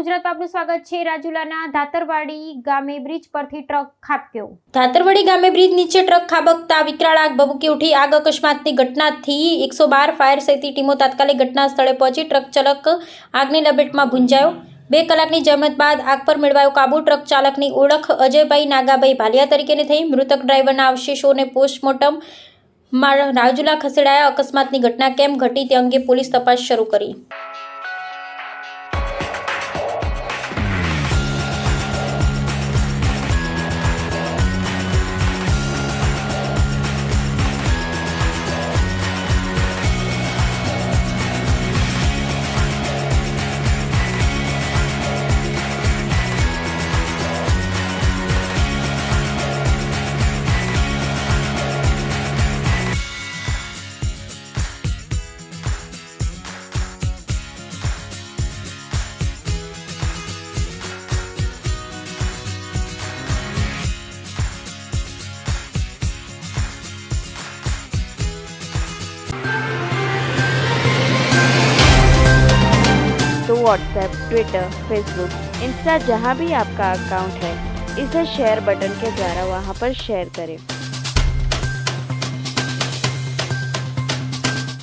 ગુજરાત આપનું સ્વાગત છે। રાજુલાના ધાતરવાડી ગામે બ્રિજ પરથી ટ્રક ખાબક્યો। ધાતરવાડી ગામે બ્રિજ નીચે ટ્રક ખાબકતા વિકરાળ આગ ભભૂકી ઉઠી। આગ અકસ્માતની ઘટનાથી 112 ફાયર સહિતની ટીમો તાત્કાલિક ઘટના સ્થળે પહોંચી ટ્રક ચાલક આગની લપેટમાં ભૂંજાયો। 2 કલાકની જહેમત બાદ આગ પર મેળવાયો કાબુ। ટ્રક ચાલકની ઓળખ અજયભાઈ નાગાભાઈ ભાલિયા તરીકેની થઈ। મૃતક ડ્રાઈવરના અવશેષોને પોસ્ટમોર્ટમ રાજુલા ખસેડાયા। અકસ્માતની ઘટના કેમ ઘટી તે અંગે પોલીસ તપાસ શરૂ કરી। तो व्हाट्सएप, ट्विटर, फेसबुक, इंस्टा जहाँ भी आपका अकाउंट है, इसे शेयर बटन के द्वारा वहाँ पर शेयर करें।